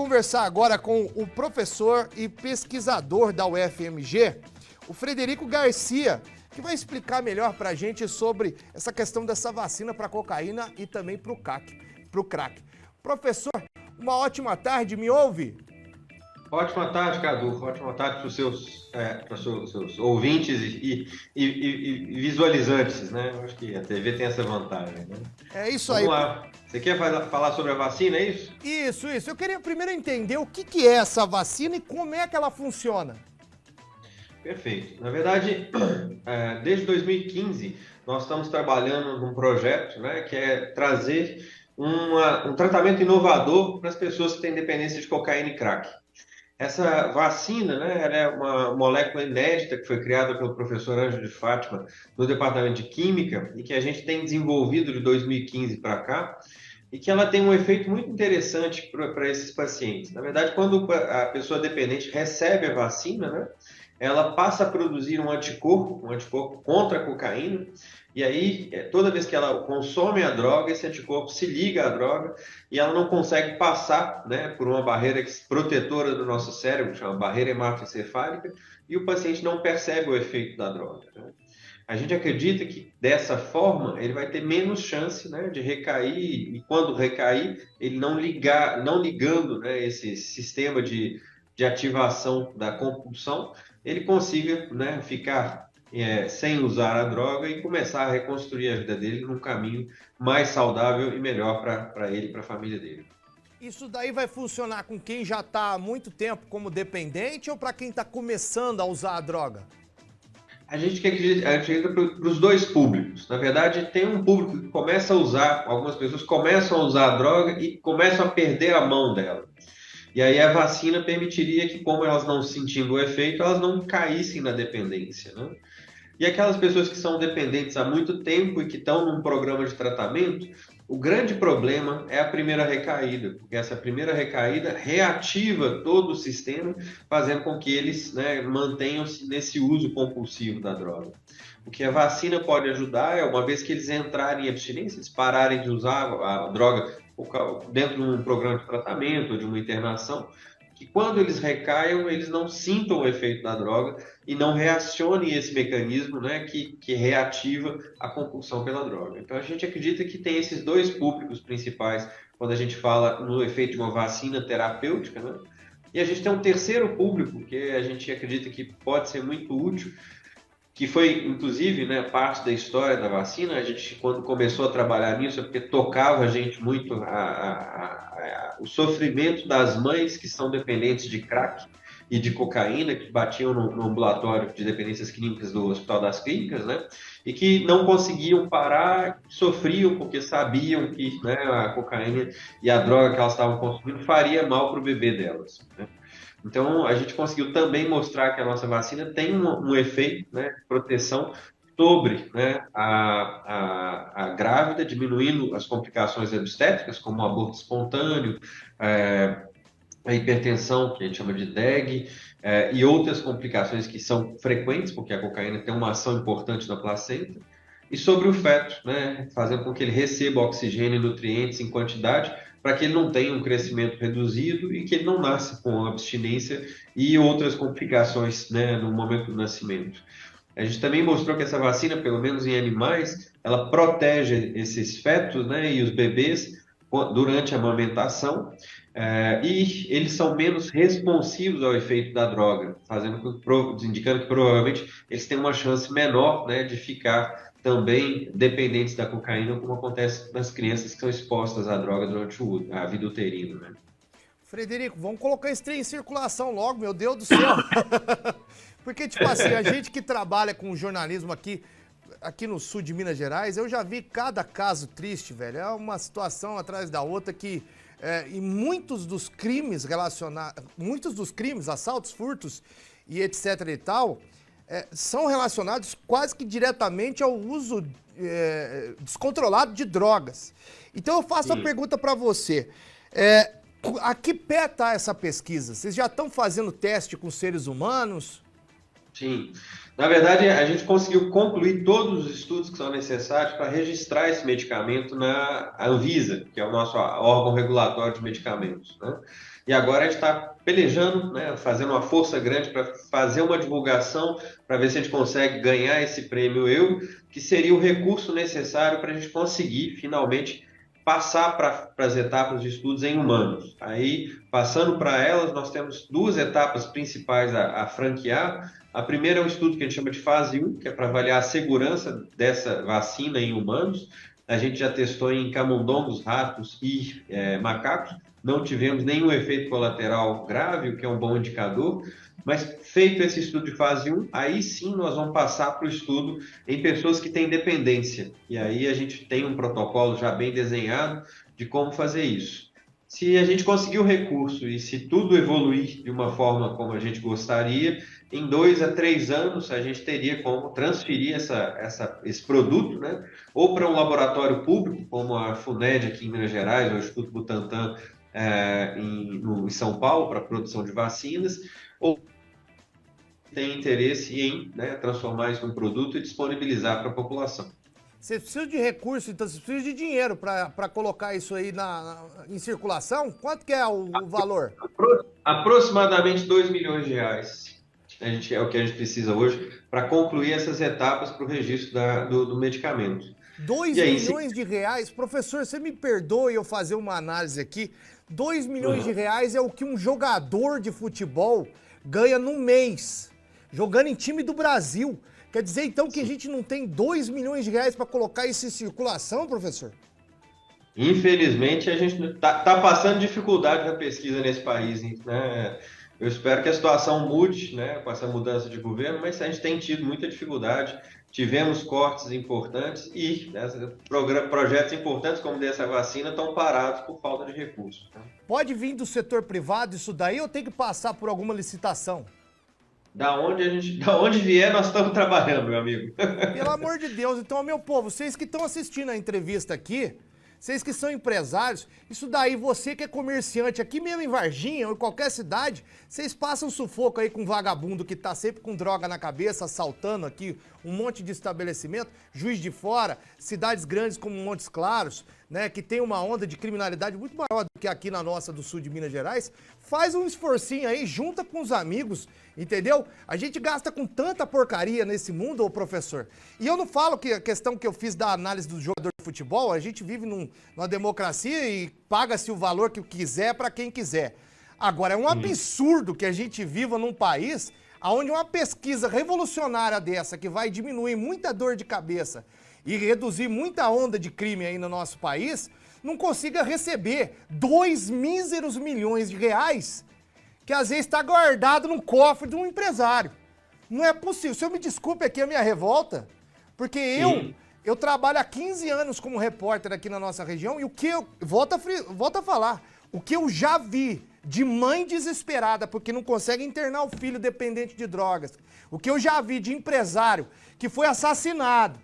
conversar agora com o professor e pesquisador da UFMG, o Frederico Garcia, que vai explicar melhor pra gente sobre essa questão dessa vacina para cocaína e também para o crack. Professor, uma ótima tarde, me ouve? Ótima tarde, Cadu. Ótima tarde para os seus ouvintes e visualizantes, né? Eu acho que a TV tem essa vantagem, né? É isso aí. Vamos lá. Você quer falar sobre a vacina, é isso? Isso. Eu queria primeiro entender o que é essa vacina e como é que ela funciona. Perfeito. Na verdade, desde 2015, nós estamos trabalhando num projeto, né, que é trazer um tratamento inovador para as pessoas que têm dependência de cocaína e crack. Essa vacina, né, ela é uma molécula inédita que foi criada pelo professor Ângelo de Fátima no Departamento de Química e que a gente tem desenvolvido de 2015 para cá e que ela tem um efeito muito interessante para esses pacientes. Na verdade, quando a pessoa dependente recebe a vacina, né, ela passa a produzir um anticorpo contra a cocaína, e aí, toda vez que ela consome a droga, esse anticorpo se liga à droga e ela não consegue passar, né, por uma barreira protetora do nosso cérebro, chama barreira hematoencefálica, e o paciente não percebe o efeito da droga, né? A gente acredita que, dessa forma, ele vai ter menos chance, né, de recair, e quando recair, ele não ligando, né, esse sistema de ativação da compulsão, ele consiga, né, ficar sem usar a droga e começar a reconstruir a vida dele num caminho mais saudável e melhor para ele e para a família dele. Isso daí vai funcionar com quem já está há muito tempo como dependente ou para quem está começando a usar a droga? A gente acredita para os dois públicos. Na verdade, tem um público que começa a usar, algumas pessoas começam a usar a droga e começam a perder a mão dela. E aí a vacina permitiria que, como elas não sentindo o efeito, elas não caíssem na dependência, né? E aquelas pessoas que são dependentes há muito tempo e que estão num programa de tratamento, o grande problema é a primeira recaída, porque essa primeira recaída reativa todo o sistema, fazendo com que eles, né, mantenham-se nesse uso compulsivo da droga. O que a vacina pode ajudar é, uma vez que eles entrarem em abstinência, eles pararem de usar a droga dentro de um programa de tratamento ou de uma internação, que quando eles recaiam, eles não sintam o efeito da droga e não reacionem esse mecanismo, né, que reativa a compulsão pela droga. Então a gente acredita que tem esses dois públicos principais quando a gente fala no efeito de uma vacina terapêutica, né? E a gente tem um terceiro público que a gente acredita que pode ser muito útil, que foi, inclusive, né, parte da história da vacina. A gente, quando começou a trabalhar nisso, é porque tocava a gente muito o sofrimento das mães que são dependentes de crack e de cocaína, que batiam no ambulatório de dependências clínicas do Hospital das Clínicas, né, e que não conseguiam parar, sofriam porque sabiam que, né, a cocaína e a droga que elas estavam consumindo faria mal para o bebê delas, né? Então, a gente conseguiu também mostrar que a nossa vacina tem um efeito, né, de proteção sobre, né, a grávida, diminuindo as complicações obstétricas, como o aborto espontâneo, a hipertensão, que a gente chama de DEG, e outras complicações que são frequentes, porque a cocaína tem uma ação importante na placenta, e sobre o feto, né, fazendo com que ele receba oxigênio e nutrientes em quantidade, para que ele não tenha um crescimento reduzido e que ele não nasça com abstinência e outras complicações, né, no momento do nascimento. A gente também mostrou que essa vacina, pelo menos em animais, ela protege esses fetos, né, e os bebês durante a amamentação, e eles são menos responsivos ao efeito da droga, indicando que provavelmente eles têm uma chance menor, né, de ficar também dependentes da cocaína, como acontece nas crianças que são expostas à droga durante a vida uterina, né? Frederico, vamos colocar esse trem em circulação logo, meu Deus do céu. Porque, tipo assim, a gente que trabalha com jornalismo aqui no sul de Minas Gerais, eu já vi cada caso triste, velho. É uma situação atrás da outra que... e muitos dos crimes assaltos, furtos e etc e tal... são relacionados quase que diretamente ao uso descontrolado de drogas. Então eu faço a pergunta para você, a que pé está essa pesquisa? Vocês já estão fazendo teste com seres humanos? Sim. Na verdade, a gente conseguiu concluir todos os estudos que são necessários para registrar esse medicamento na Anvisa, que é o nosso órgão regulatório de medicamentos, né? E agora a gente está pelejando, né, fazendo uma força grande para fazer uma divulgação, para ver se a gente consegue ganhar esse prêmio EU, que seria o recurso necessário para a gente conseguir finalmente passar para as etapas de estudos em humanos. Aí, passando para elas, nós temos duas etapas principais a franquear. A primeira é um estudo que a gente chama de fase 1, que é para avaliar a segurança dessa vacina em humanos. A gente já testou em camundongos, ratos e macacos. Não tivemos nenhum efeito colateral grave, o que é um bom indicador. Mas feito esse estudo de fase 1, aí sim nós vamos passar para o estudo em pessoas que têm dependência. E aí a gente tem um protocolo já bem desenhado de como fazer isso. Se a gente conseguir o recurso e se tudo evoluir de uma forma como a gente gostaria, em 2 a 3 anos a gente teria como transferir esse produto, né? Ou para um laboratório público, como a FUNED aqui em Minas Gerais, ou o Instituto Butantan em São Paulo, para a produção de vacinas, ou tem interesse em, né, transformar isso num produto e disponibilizar para a população. Você precisa de recurso, então você precisa de dinheiro para colocar isso aí em circulação? Quanto que é o valor? Aproximadamente 2 milhões de reais. É o que a gente precisa hoje para concluir essas etapas para o registro do medicamento. 2 milhões de reais? Professor, você me perdoe eu fazer uma análise aqui. 2 milhões de reais é o que um jogador de futebol ganha num mês, jogando em time do Brasil. Quer dizer, então, que a gente não tem 2 milhões de reais para colocar isso em circulação, professor? Infelizmente, a gente tá passando dificuldade na pesquisa nesse país, né? Eu espero que a situação mude, né, com essa mudança de governo, mas a gente tem tido muita dificuldade. Tivemos cortes importantes e, né, projetos importantes como dessa vacina estão parados por falta de recursos. Pode vir do setor privado isso daí ou tem que passar por alguma licitação? Da onde vier, nós estamos trabalhando, meu amigo. Pelo amor de Deus, então, meu povo, vocês que estão assistindo a entrevista aqui, vocês que são empresários, isso daí, você que é comerciante aqui mesmo em Varginha ou em qualquer cidade, vocês passam sufoco aí com um vagabundo que tá sempre com droga na cabeça, assaltando aqui um monte de estabelecimento, Juiz de Fora, cidades grandes como Montes Claros, né, que tem uma onda de criminalidade muito maior do que aqui na nossa do sul de Minas Gerais, faz um esforcinho aí, junta com os amigos, entendeu? A gente gasta com tanta porcaria nesse mundo, ô professor. E eu não falo que a questão que eu fiz da análise do jogador de futebol, a gente vive numa democracia e paga-se o valor que quiser para quem quiser. Agora, é um absurdo que a gente viva num país onde uma pesquisa revolucionária dessa, que vai diminuir muita dor de cabeça e reduzir muita onda de crime aí no nosso país, não consiga receber 2 míseros milhões de reais que às vezes está guardado no cofre de um empresário. Não é possível. Se eu me desculpe aqui a minha revolta, porque eu trabalho há 15 anos como repórter aqui na nossa região e o que eu, volto a falar, o que eu já vi de mãe desesperada porque não consegue internar o filho dependente de drogas, o que eu já vi de empresário que foi assassinado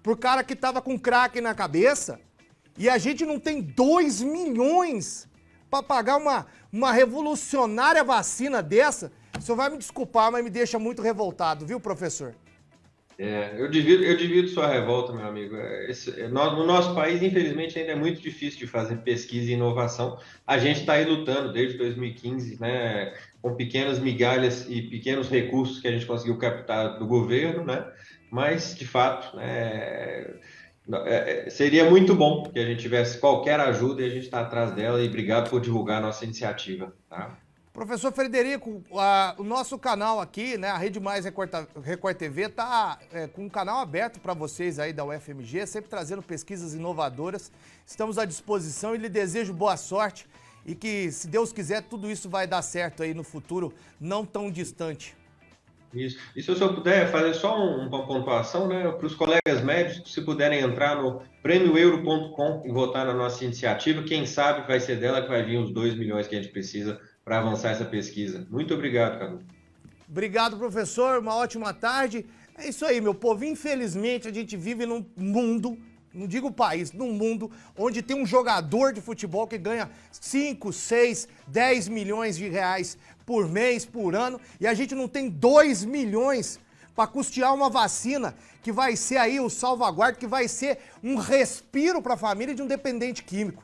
por cara que tava com crack na cabeça, e a gente não tem 2 milhões para pagar uma revolucionária vacina dessa, o senhor vai me desculpar, mas me deixa muito revoltado, viu, professor? Eu divido sua revolta, meu amigo. No nosso país, infelizmente, ainda é muito difícil de fazer pesquisa e inovação. A gente está aí lutando desde 2015, né, com pequenas migalhas e pequenos recursos que a gente conseguiu captar do governo, né? Mas, de fato, seria muito bom que a gente tivesse qualquer ajuda e a gente está atrás dela. E obrigado por divulgar a nossa iniciativa, tá? Professor Frederico, o nosso canal aqui, né, a Rede Mais Record TV, tá com um canal aberto para vocês aí da UFMG, sempre trazendo pesquisas inovadoras. Estamos à disposição e lhe desejo boa sorte e que, se Deus quiser, tudo isso vai dar certo aí no futuro não tão distante. Isso. E se o senhor puder fazer só uma pontuação, né, para os colegas médicos, se puderem entrar no prêmioeuro.com e votar na nossa iniciativa, quem sabe vai ser dela que vai vir os 2 milhões que a gente precisa para avançar essa pesquisa. Muito obrigado, Cadu. Obrigado, professor. Uma ótima tarde. É isso aí, meu povo. Infelizmente, a gente vive num mundo, não digo país, num mundo onde tem um jogador de futebol que ganha 5, 6, 10 milhões de reais por mês, por ano, e a gente não tem 2 milhões para custear uma vacina que vai ser aí o salvaguarda, que vai ser um respiro para a família de um dependente químico.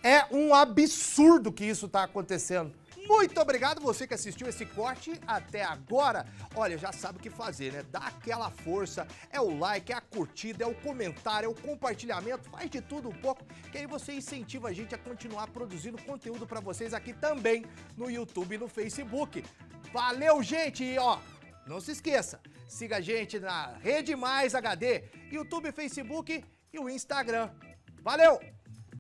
É um absurdo que isso está acontecendo. Muito obrigado você que assistiu esse corte até agora. Olha, já sabe o que fazer, né? Dá aquela força, é o like, é a curtida, é o comentário, é o compartilhamento, faz de tudo um pouco, que aí você incentiva a gente a continuar produzindo conteúdo para vocês aqui também no YouTube e no Facebook. Valeu, gente! E ó, não se esqueça, siga a gente na Rede Mais HD, YouTube, Facebook e o Instagram. Valeu!